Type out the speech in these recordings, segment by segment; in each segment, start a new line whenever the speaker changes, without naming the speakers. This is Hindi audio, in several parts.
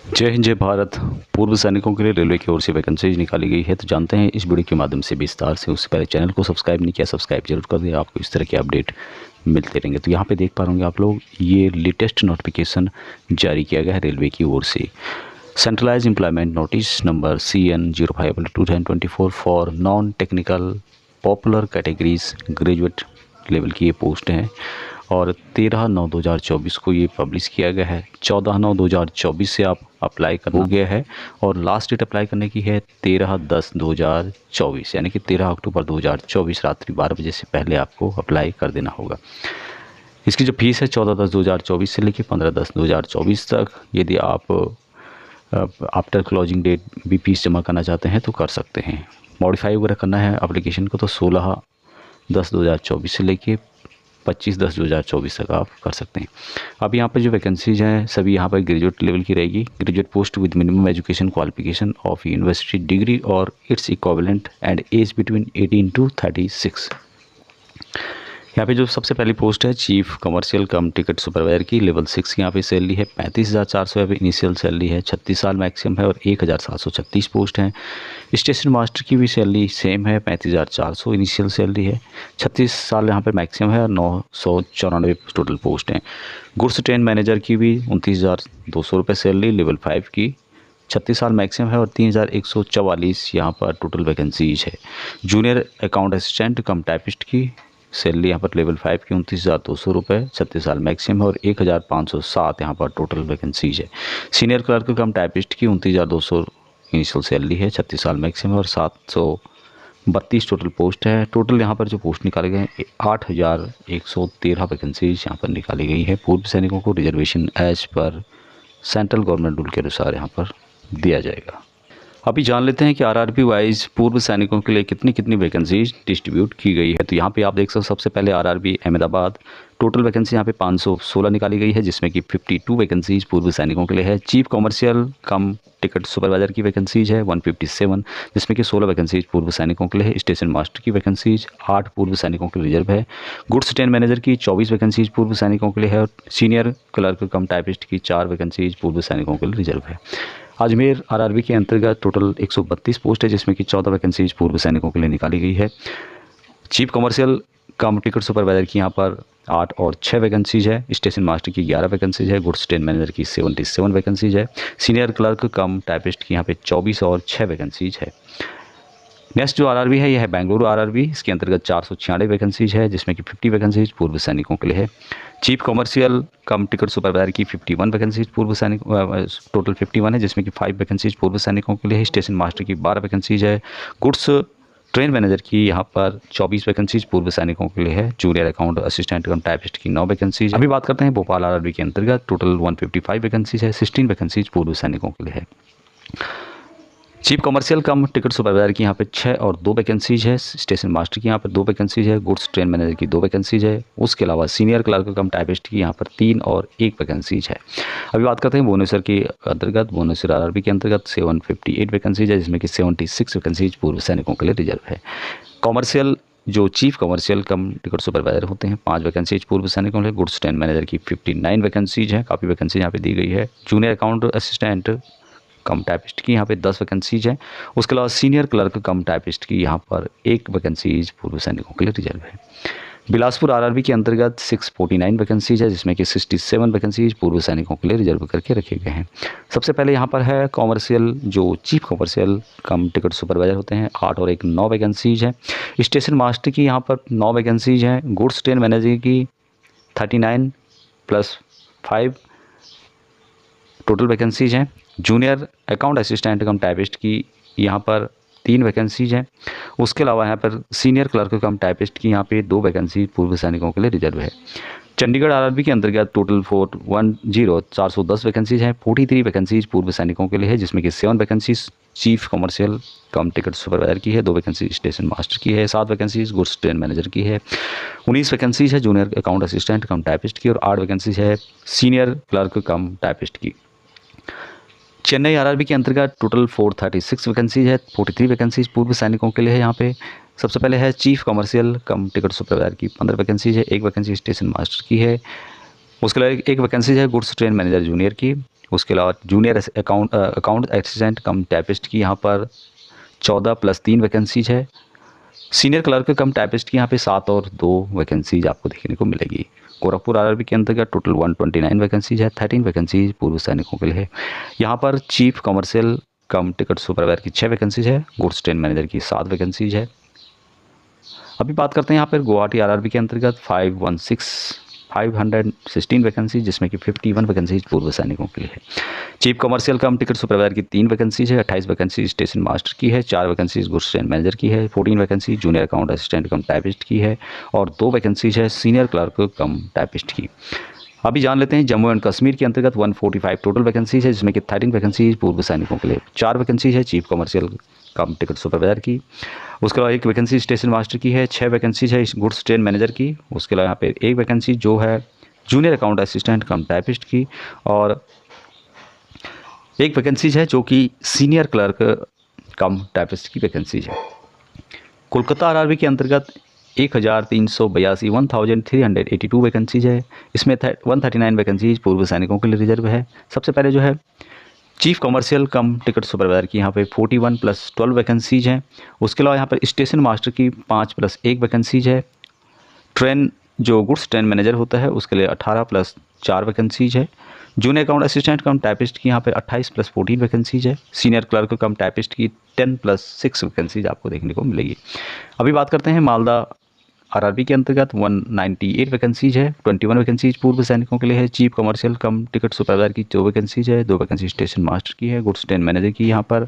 जय हिंद जय भारत। पूर्व सैनिकों के लिए रेलवे की ओर से वैकेंसीज निकाली गई है, तो जानते हैं इस वीडियो के माध्यम से विस्तार से। उससे पहले चैनल को सब्सक्राइब नहीं किया, सब्सक्राइब जरूर कर दें, आपको इस तरह के अपडेट मिलते रहेंगे। तो यहाँ पे देख पा रहे आप लोग, ये लेटेस्ट नोटिफिकेशन जारी किया गया है रेलवे की ओर से। Centralised employment notice number CN05/2024 for non technical popular categories graduate level की ये पोस्ट हैं और 13/9/2024 को ये पब्लिश किया गया है। 14/9/2024 से आप अप्लाई करना हो गया है और लास्ट डेट अप्लाई करने की है 13/10/2024, यानी कि 13 अक्टूबर 2024 रात्रि 12 बजे से पहले आपको अप्लाई कर देना होगा। इसकी जो फीस है 14/10/2024 से लेकर 15/10/2024 तक। यदि आप आफ्टर क्लोजिंग डेट भी फीस जमा करना चाहते हैं तो कर सकते हैं। मॉडिफाई वगैरह करना है एप्लीकेशन को तो 16/10/2024 से लेके 25/10/2024 तक आप कर सकते हैं। अब यहाँ पर जो वैकेंसीज हैं सभी यहाँ पर ग्रेजुएट लेवल की रहेगी। Graduate post with minimum education qualification of university degree और it's equivalent and age between 18 to 36। यहाँ पे जो सबसे पहली पोस्ट है चीफ कमर्शियल कम टिकट सुपरवाइजर की लेवल 6 की यहाँ पे सैलरी है 35,400 यहाँ पे इनिशियल सैलरी है। 36 साल मैक्सिमम है और 1,736 पोस्ट हैं। स्टेशन मास्टर की भी सैलरी सेम है, 35,400 इनिशियल सैलरी है। 36 साल यहाँ पे मैक्सिमम है और 994 टोटल पोस्ट हैं। गुड्स ट्रेन मैनेजर की भी 29,200 रुपये सैलरी लेवल 5 की। 36 साल मैक्सिमम है और 3,144 यहाँ पर टोटल वैकेंसीज है। जूनियर अकाउंट असिस्टेंट कम टाइपिस्ट की सैलरी यहाँ पर लेवल 5 की 29,200 रुपये, 36 साल मैक्सिमम है और 1,507 यहाँ पर टोटल वैकेंसीज है। सीनियर क्लर्क कम टाइपिस्ट की 29,200 इनिशियल सैलरी है, 36 साल मैक्सिमम और 732 टोटल पोस्ट है। टोटल यहाँ पर जो पोस्ट निकाले गए हैं 8,113 वैकेंसीज यहाँ पर निकाली गई है। पूर्व सैनिकों को reservation as per central government rule के अनुसार यहाँ पर दिया जाएगा। अभी जान लेते हैं कि आरआरबी वाइज पूर्व सैनिकों के लिए कितनी कितनी वैकेंसीज डिस्ट्रीब्यूट की गई है। तो यहाँ पे आप देख सकते हो सबसे पहले आरआरबी अहमदाबाद, टोटल वैकेंसी यहाँ पे 516 निकाली गई है, जिसमें कि 52 वैकेंसीज पूर्व सैनिकों के लिए है। चीफ कमर्शियल कम टिकट सुपरवाइजर की वैकेंसीज है 157, जिसमें कि 16 वैकेंसीज पूर्व सैनिकों के लिए है। स्टेशन मास्टर की वैकेंसीज 8 पूर्व सैनिकों के लिए रिजर्व है। गुड्स ट्रेन मैनेजर की 24 वैकेंसीज पूर्व सैनिकों के लिए है और सीनियर क्लर्क कम टाइपिस्ट की 4 वैकेंसीज पूर्व सैनिकों के लिए रिजर्व है। अजमेर आरआरबी के अंतर्गत टोटल 132 पोस्ट है, जिसमें कि 14 वैकेंसीज पूर्व सैनिकों के लिए निकाली गई है। चीफ कमर्शियल कम टिकट सुपरवाइजर की यहाँ पर 8 और 6 वैकेंसीज है। स्टेशन मास्टर की 11 वैकेंसीज है। गुड्स ट्रेन मैनेजर की 77 वैकेंसीज है। सीनियर क्लर्क कम टाइपिस्ट की यहाँ पे 24 और 6 वैकेंसीज है। नेक्स्ट जो आरआरबी है यह है बेंगलुरु आरआरबी। इसके अंतर्गत 496 वैकेंसीज है, जिसमें कि 50 वैकेंसीज पूर्व सैनिकों के लिए है। चीफ कमर्शियल कम टिकट सुपरवाइजर की 51 वैकेंसीज पूर्व सैनिक टोटल 51 है, जिसमें कि 5 वैकेंसीज पूर्व सैनिकों के लिए है। स्टेशन मास्टर की 12 वैकेंसीज है। गुड्स ट्रेन मैनेजर की यहाँ पर 24 वैकेंसीज पूर्व सैनिकों के लिए है। जूनियर अकाउंट असिस्टेंट कम टाइपिस्ट की 9 वैकेंसीज। अभी बात करते हैं भोपाल आरआरबी के अंतर्गत टोटल 155 वैकेंसीज है। 16 वैकेंसीज पूर्व सैनिकों के लिए है। चीफ कमर्शियल कम टिकट सुपरवाइजर की यहाँ पे 6 और 2 वैकेंसीज है। स्टेशन मास्टर की यहाँ पर 2 वैकेंसीज है। गुड्स ट्रेन मैनेजर की 2 वैकेंसीज है। उसके अलावा सीनियर क्लर्क कम टाइपिस्ट की यहाँ पर 3 और 1 वैकेंसीज है। अभी बात करते हैं भुवनेश्वर के अंतर्गत। भुवनेश्वर आरआरबी के अंतर्गत 758 वैकेंसीज है, जिसमें कि 76 वैकेंसीज पूर्व सैनिकों के लिए रिजर्व है। कॉमर्शियल जो चीफ कमर्शियल कम टिकट सुपरवाइजर होते हैं 5 वैकेंसीज पूर्व सैनिकों के लिए। गुड्स ट्रेन मैनेजर की 59 वैकेंसीज है, काफ़ी वैकेंसी यहाँ पे दी गई है। जूनियर अकाउंट असिस्टेंट कम टाइपिस्ट की यहाँ पे 10 वैकेंसीज है। उसके अलावा सीनियर क्लर्क कम टाइपिस्ट की यहाँ पर 1 वैकेंसीज पूर्व सैनिकों के लिए रिजर्व है। बिलासपुर आरआरबी के अंतर्गत 649 वैकेंसीज है, जिसमें कि 67 वैकेंसीज पूर्व सैनिकों के लिए रिजर्व करके रखे गए हैं। सबसे पहले यहाँ पर है कॉमर्शियल जो चीफ कमर्शियल कम टिकट सुपरवाइजर होते हैं 8 और 1 9 वैकेंसीज है। स्टेशन मास्टर की यहाँ पर 9 वैकेंसीज हैं। गुड्स ट्रेन मैनेजर की 39 + 5 टोटल वैकेंसीज हैं। जूनियर अकाउंट असिस्टेंट कम टाइपिस्ट की यहाँ पर 3 वैकेंसीज हैं। उसके अलावा यहाँ पर सीनियर क्लर्क कम टाइपिस्ट की यहाँ पे 2 वैकेंसी पूर्व सैनिकों के लिए रिजर्व है। चंडीगढ़ आरआरबी के अंतर्गत टोटल 410 वैकेंसीज हैं। 43 वैकेंसीज पूर्व सैनिकों के लिए है, जिसमें कि 7 वैकेंसीज चीफ कमर्शियल कम टिकट सुपरवाइजर की है, 2 वैकेंसी स्टेशन मास्टर की है, 7 वैकेंसीज गुड्स ट्रेन मैनेजर की है, 19 वैकेंसीज है जूनियर अकाउंट असिस्टेंट कम टाइपिस्ट की और 8 वैकेंसीज है सीनियर क्लर्क कम टाइपिस्ट की। चेन्नई आरआरबी के अंतर्गत टोटल 436 वैकेंसीज है। 43 वैकेंसीज पूर्व सैनिकों के लिए है। यहाँ पे सबसे पहले है चीफ कमर्शियल कम टिकट सुपरवाइजर की 15 वैकेंसीज है। 1 वैकेंसी स्टेशन मास्टर की है। उसके अलावा एक वैकेंसी है गुड्स ट्रेन मैनेजर जूनियर की। उसके अलावा जूनियर अकाउंट असिस्टेंट कम टाइपिस्ट की यहाँ पर 14 + 3 वैकेंसीज है। सीनियर क्लर्क कम टाइपिस्ट की यहाँ पे 7 और 2 वैकेंसीज आपको देखने को मिलेगी। गोरखपुर आरआरबी के अंतर्गत टोटल 129 वैकेंसीज है। 13 वैकेंसीज पूर्व सैनिकों के लिए है। यहाँ पर चीफ कमर्शियल कम टिकट सुपरवाइजर की 6 वैकेंसीज है। गुड्स ट्रेन मैनेजर की 7 वैकेंसीज है। अभी बात करते हैं यहाँ पर गुवाहाटी आरआरबी के अंतर्गत 516 वैकेंसी, जिसमें कि 51 वैकेंसीज पूर्व सैनिकों के लिए है। चीफ कमर्शियल कम टिकट सुपरवाइजर की 3 वैकेंसीज है। 28 वैकेंसी स्टेशन मास्टर की है। 4 वैकेंसीज गुड्स ट्रेन मैनेजर की है। 14 वैकेंसी जूनियर अकाउंट असिस्टेंट कम टाइपिस्ट की है और 2 वैकेंसीज है सीनियर क्लर्क कम टाइपिस्ट की। अभी जान लेते हैं जम्मू एंड कश्मीर के अंतर्गत 145 टोटल वैकेंसीज है, जिसमें कि 13 वैकेंसीज पूर्व सैनिकों के लिए। 4 वैकेंसीज है चीफ कमर्शियल कम टिकट सुपरवाइजर की। उसके अलावा 1 वैकेंसी स्टेशन मास्टर की है। 6 वैकेंसीज है गुड्स ट्रेन मैनेजर की। उसके अलावा यहाँ पे 1 वैकेंसी जो है जूनियर अकाउंट असिस्टेंट कम टाइपिस्ट की और 1 वैकेंसीज है जो कि सीनियर क्लर्क कम टाइपिस्ट की वैकेंसीज है। कोलकाता आरआरबी के अंतर्गत 1382 वैकेंसीज है। इसमें 139 वैकेंसीज पूर्व सैनिकों के लिए रिजर्व है। सबसे पहले जो है चीफ कमर्शियल कम टिकट सुपरवाइजर की यहाँ पे 41 + 12 वैकेंसीज हैं। उसके अलावा यहाँ पर स्टेशन मास्टर की 5 + 1 वैकेंसीज है। ट्रेन जो गुड्स ट्रेन मैनेजर होता है उसके लिए 18 + 4 वैकेंसीज है। जूनियर अकाउंट असिस्टेंट कम टाइपिस्ट की यहाँ पे 28 + 14 वैकेंसीज है। सीनियर क्लर्क कम टाइपिस्ट की 10 + 6 वैकेंसीज आपको देखने को मिलेगी। अभी बात करते हैं मालदा आरआरबी के अंतर्गत 198 वैकेंसीज है। 21 वैकेंसीज पूर्व सैनिकों के लिए है। चीफ कमर्शियल कम टिकट सुपरवाइजर की 2 वैकेंसीज है। 2 वैकेंसी स्टेशन मास्टर की है। गुड्स ट्रेन मैनेजर की यहाँ पर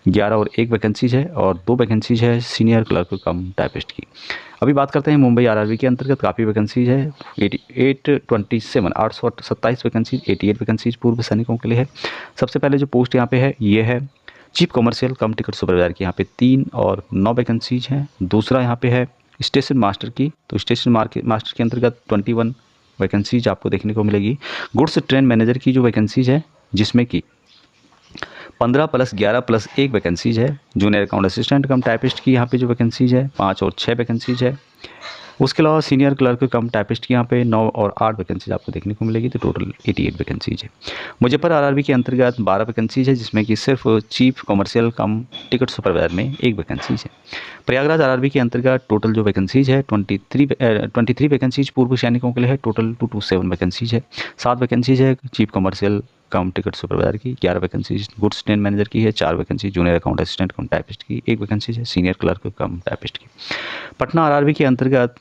11 और 1 वैकेंसीज है और 2 वैकेंसीज है सीनियर क्लर्क कम टाइपिस्ट की। अभी बात करते हैं मुंबई आरआरबी के अंतर्गत काफ़ी वैकेंसीज है। 827 वैकेंसीज, 88 वैकेंसीज पूर्व सैनिकों के लिए है। सबसे पहले जो पोस्ट यहाँ पे है ये है चीफ कमर्शियल कम टिकट सुपरवाइजर की। यहाँ पे 3 और 9 वैकेंसीज हैं। दूसरा यहाँ पे है स्टेशन मास्टर की, तो स्टेशन मास्टर के अंतर्गत 21 वैकेंसीज आपको देखने को मिलेगी। गुड्स ट्रेन मैनेजर की जो वैकेंसीज है जिसमें कि 15 + 11 + 1 वैकेंसीज है। जूनियर अकाउंट असिस्टेंट कम टाइपिस्ट की यहाँ पे जो वैकेंसीज है 5 और 6 वैकेंसीज है। उसके अलावा सीनियर क्लर्क कम टाइपिस्ट की यहाँ पे 9 और 8 वैकेंसीज आपको देखने को मिलेगी, तो टोटल 88 वैकेंसीज है। मुजफ्फर आरआरबी के अंतर्गत 12 वैकेंसीज है, जिसमें कि सिर्फ चीफ कमर्शियल कम टिकट सुपरवाइजर में 1 वैकेंसीज है। प्रयागराज आरआरबी के अंतर्गत टोटल जो वैकेंसीज है 23 वैकेंसीज पूर्व सैनिकों के लिए है। टोटल 227 वैकेंसीज है। 7 वैकेंसीज है चीफ कमर्शियल कम टिकट सुपरवाइजर की। 11 वैकेंसीज गुड्स ट्रेन मैनेजर की है। 4 वैकेंसी जूनियर अकाउंट असिस्टेंट कम टाइपिस्ट की। 1 वैकेंसी है सीनियर क्लर्क कम टाइपिस्ट की। पटना आरआरबी के अंतर्गत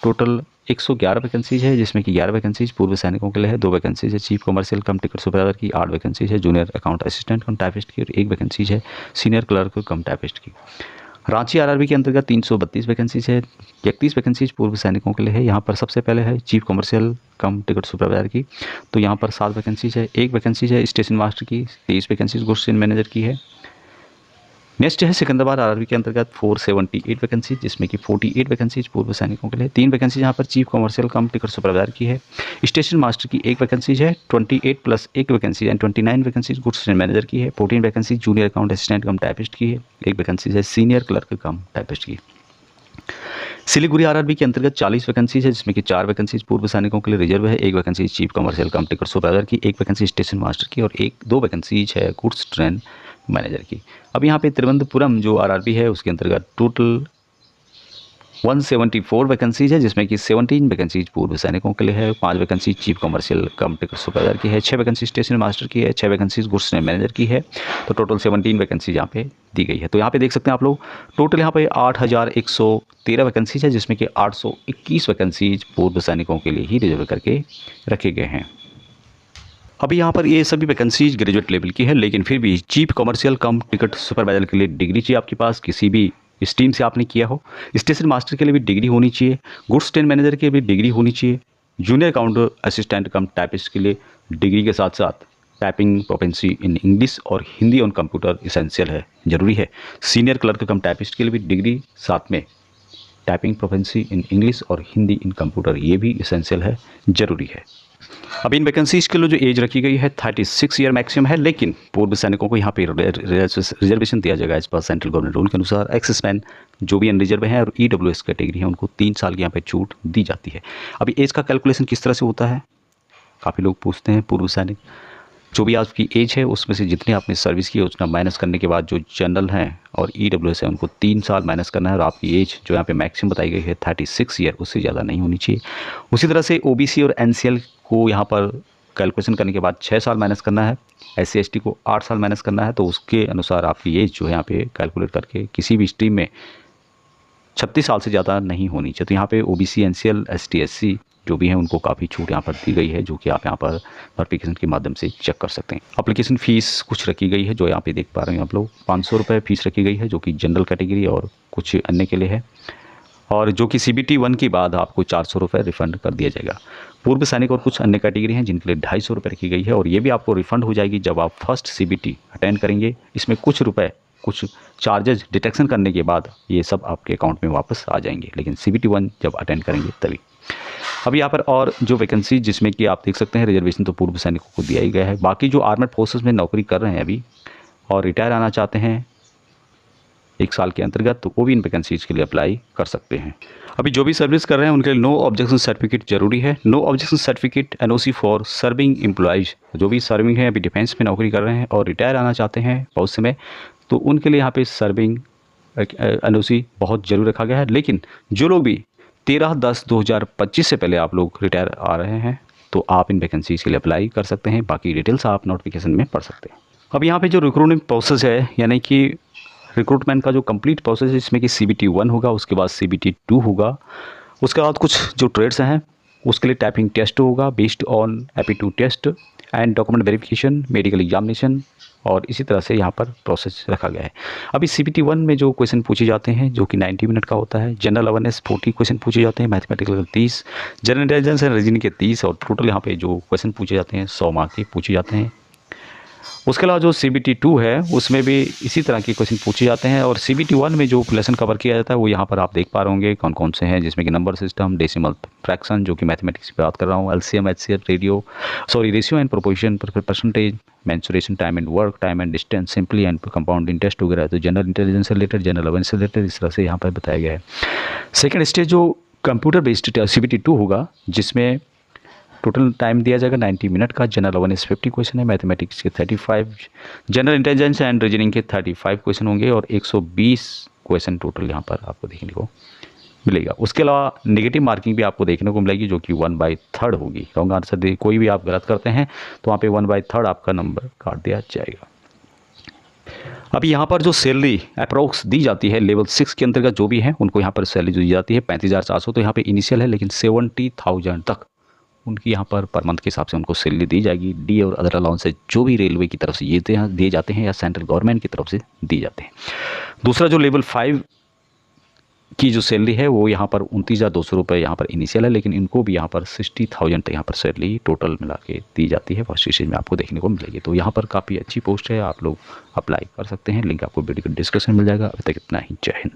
टोटल 111 वैकेंसीज है, जिसमें कि 11 वैकेंसीज पूर्व सैनिकों के लिए है। 2 वैकेंसीज है चीफ कमर्शियल कम टिकट सुपरवाइजर की। 8 वैकेंसीज है जूनियर अकाउंट असिस्टेंट कम टाइपिस्ट की और 1 वैकेंसीज है सीनियर क्लर्क कम टाइपिस्ट की। रांची आरआरबी के अंतर्गत 332 वैकेंसीज है। 31 वैकेंसीज पूर्व सैनिकों के लिए है। यहाँ पर सबसे पहले है चीफ कमर्शियल कम टिकट सुपरवाइजर की, तो यहाँ पर 7 वैकेंसीज है। 1 वैकेंसीज है स्टेशन मास्टर की। 23 वैकेंसीज गुड्स ट्रेन मैनेजर की है। नेक्स्ट है सिकंदराबाद आरआरबी के अंतर्गत 478 वैकेंसी, जिसमें कि 48 वैकेंसीज पूर्व सैनिकों के लिए। 3 वैकेंसी यहाँ पर चीफ कमर्शियल कम टिकट सुपरवाइजर की है। स्टेशन मास्टर की 1 वैकेंसीज है। 28 + 1 vacancy and 29 vacancies goods train manager की है। 14 वैकेंसी जूनियर अकाउंट असिस्टेंट कम टाइपिस्ट की है। 1 वैकेंसीज है सीनियर क्लर्क कम टाइपिस्ट की। सिलीगुड़ी आरआरबी के अंतर्गत 40 वैकेंसीज है, जिसमें कि 4 वैकेंसीज पूर्व सैनिकों के लिए रिजर्व है। 1 वैकेंसी चीफ कमर्शियल कम टिकट सुपरवाइजर की। 1 वैकेंसी स्टेशन मास्टर की और 2 वैकेंसीज है गुड्स ट्रेन मैनेजर की। अब यहाँ पे तिरुवनंतपुरम जो आरआरबी है उसके अंतर्गत टोटल 174 वैकेंसीज है, जिसमें कि 17 वैकेंसीज पूर्व सैनिकों के लिए है। 5 वैकेंसी चीफ कमर्शियल कम टिकट सुपरवाइजर की है। 6 वैकेंसी स्टेशन मास्टर की है। 6 वैकेंसीज गुड्स ट्रेन मैनेजर की है। तो टोटल 17 वैकेंसीज यहाँ पे दी गई है। तो यहाँ पे देख सकते हैं आप लोग टोटल यहाँ पे 8113 वैकेंसीज है, जिसमें कि 821 वैकेंसीज पूर्व सैनिकों के लिए ही रिजर्व करके रखे गए हैं। अभी यहाँ पर ये सभी वैकेंसीज ग्रेजुएट लेवल की है, लेकिन फिर भी चीफ कमर्शियल कम टिकट सुपरवाइजर के लिए डिग्री चाहिए आपके पास, किसी भी स्ट्रीम से आपने किया हो। स्टेशन मास्टर के लिए भी डिग्री होनी चाहिए। गुड्स ट्रेन मैनेजर के लिए भी डिग्री होनी चाहिए। जूनियर अकाउंट असिस्टेंट कम टाइपिस्ट के लिए डिग्री के साथ साथ टाइपिंग प्रोफिशिएंसी इन इंग्लिश और हिंदी ऑन कंप्यूटर इसेंशियल है, ज़रूरी है। सीनियर क्लर्क कम टाइपिस्ट के लिए भी डिग्री, साथ में टाइपिंग प्रोफिशिएंसी इन इंग्लिश और हिंदी इन कंप्यूटर, ये भी इसेंशियल है, ज़रूरी है। अब इन वैकेंसीज के लिए जो एज रखी गई है 36 ईयर मैक्सिमम है, लेकिन पूर्व सैनिकों को यहाँ पे रिजर्वेशन दिया जाएगा इस पर सेंट्रल गवर्नमेंट रूल के अनुसार। एक्सेस मैन जो भी अनरिजर्व है और EWS कैटेगरी है उनको 3 साल की यहाँ पे छूट दी जाती है। अभी एज का कैलकुलेशन किस तरह से होता है, काफ़ी लोग पूछते हैं पूर्व सैनिक। जो भी आपकी एज है उसमें से जितनी आपने सर्विस की है उतना माइनस करने के बाद जो जनरल हैं और EWS है उनको 3 साल माइनस करना है और आपकी एज जो यहाँ पे मैक्सिमम बताई गई है 36 ईयर, उससे ज़्यादा नहीं होनी चाहिए। उसी तरह से OBC और NCL को यहाँ पर कैलकुलेशन करने के बाद 6 साल माइनस करना है, SC ST को 8 साल माइनस करना है। तो उसके अनुसार आपकी एज जो है यहाँ पे कैलकुलेट करके किसी भी स्ट्रीम में 36 साल से ज़्यादा नहीं होनी चाहिए। तो यहाँ पे OBC NCL ST SC जो भी हैं उनको काफ़ी छूट यहाँ पर दी गई है, जो कि आप यहाँ पर एप्लीकेशन के माध्यम से चेक कर सकते हैं। एप्लीकेशन फ़ीस कुछ रखी गई है जो यहाँ पे देख पा रहे हैं आप लोग, 500 रुपये फ़ीस रखी गई है जो कि जनरल कैटेगरी और कुछ अन्य के लिए है, और जो कि CBT 1 के बाद आपको 400 रुपये रिफ़ंड कर दिया जाएगा। पूर्व सैनिक और कुछ अन्य कैटेगरी हैं जिनके लिए 250 रुपये रखी गई है, और ये भी आपको रिफ़ंड हो जाएगी जब आप फर्स्ट CBT अटेंड करेंगे। इसमें कुछ रुपए, कुछ चार्जेस डिटेक्शन करने के बाद ये सब आपके अकाउंट में वापस आ जाएंगे, लेकिन CBT 1 जब अटेंड करेंगे तभी। अब यहाँ पर और जो वैकेंसी जिसमें कि आप देख सकते हैं रिजर्वेशन तो पूर्व सैनिकों को दिया ही गया है। बाकी जो आर्मड फोर्सेस में नौकरी कर रहे हैं अभी और रिटायर आना चाहते हैं 1 साल के अंतर्गत, तो वो भी इन वैकेंसीज़ के लिए अप्लाई कर सकते हैं। अभी जो भी सर्विस कर रहे हैं उनके लिए नो ऑब्जेक्शन सर्टिफिकेट जरूरी है। No objection certificate NOC for serving employees, जो भी सर्विंग है, अभी डिफेंस में नौकरी कर रहे हैं और रिटायर आना चाहते हैं बहुत समय, तो उनके लिए यहाँ पे सर्विंग NOC बहुत जरूर रखा गया है। लेकिन जो लोग भी 13/10/2025 से पहले आप लोग रिटायर आ रहे हैं तो आप इन वैकेंसीज़ के लिए अप्लाई कर सकते हैं। बाकी डिटेल्स आप नोटिफिकेशन में पढ़ सकते हैं। अब यहाँ पे जो रिक्रूटमेंट प्रोसेस है, यानी कि रिक्रूटमेंट का जो कंप्लीट प्रोसेस है, इसमें कि CBT 1 होगा, उसके बाद CBT 2 होगा, उसके बाद कुछ जो ट्रेड्स हैं उसके लिए टाइपिंग टेस्ट होगा based on aptitude test and document verification, medical examination, और इसी तरह से यहाँ पर प्रोसेस रखा गया है। अभी CBT 1 में जो क्वेश्चन पूछे जाते हैं जो कि 90 मिनट का होता है, जनरल अवेयरनेस 40 क्वेश्चन पूछे जाते हैं, mathematical 30, general intelligence and reasoning के 30, और टोटल यहाँ पे जो क्वेश्चन पूछे जाते हैं 100 मार्क के पूछे जाते हैं। उसके अलावा जो CBT 2 है उसमें भी इसी तरह के क्वेश्चन पूछे जाते हैं, और CBT 1 में जो लेसन कवर किया जाता है वो यहाँ पर आप देख पा रहे होंगे कौन कौन से हैं, जिसमें कि नंबर सिस्टम, डेसिमल फ्रैक्शन जो कि मैथमेटिक्स की बात कर रहा हूँ, LCM HCF ratio and proportion, percentage, mensuration, time and work, time and distance, simply and compound interest वगैरह। तो जनरल इंटेलिजेंस से रिलेटेड, जनरल अवेयरनेस से रिलेटेड इस तरह से यहाँ पर बताया गया है। सेकेंड स्टेज जो कंप्यूटर बेस्ड CBT 2 होगा, जिसमें टोटल टाइम दिया जाएगा 90 मिनट का। जनरल अवेयरनेस 50 क्वेश्चन है, मैथमेटिक्स के 35, जनरल इंटेलिजेंस एंड रीजनिंग के 35 क्वेश्चन होंगे, और 120 क्वेश्चन टोटल यहाँ पर आपको देखने को मिलेगा। उसके अलावा नेगेटिव मार्किंग भी आपको देखने को मिलेगी जो कि 1/3 होगी। रॉन्ग आंसर दे कोई भी आप गलत करते हैं तो वहाँ पे 1/3 आपका नंबर काट दिया जाएगा। अभी यहाँ पर जो सैलरी अप्रोक्स दी जाती है लेवल 6 के अंतर्गत जो भी है उनको यहाँ पर सैलरी दी जाती है 35,400, तो यहाँ पे इनिशियल है, लेकिन 70,000 तक उनकी यहाँ पर मंथ के हिसाब से उनको सैलरी दी जाएगी। डी और अदर अलाउंसेज जो भी रेलवे की तरफ से ये दिए जाते हैं या सेंट्रल गवर्नमेंट की तरफ से दिए जाते हैं। दूसरा जो लेवल 5 की जो सैलरी है वो यहाँ पर 29,200 रुपये यहाँ पर इनिशियल है, लेकिन इनको भी यहाँ पर 60,000 तक यहाँ पर सैलरी टोटल मिला के दी जाती है, फर्स्ट स्टेज में आपको देखने को मिलेगी। तो यहाँ पर काफ़ी अच्छी पोस्ट है, आप लोग अप्लाई कर सकते हैं। लिंक आपको वीडियो डिस्क्रिप्शन में मिल जाएगा। अभी तक इतना ही, जय हिंद।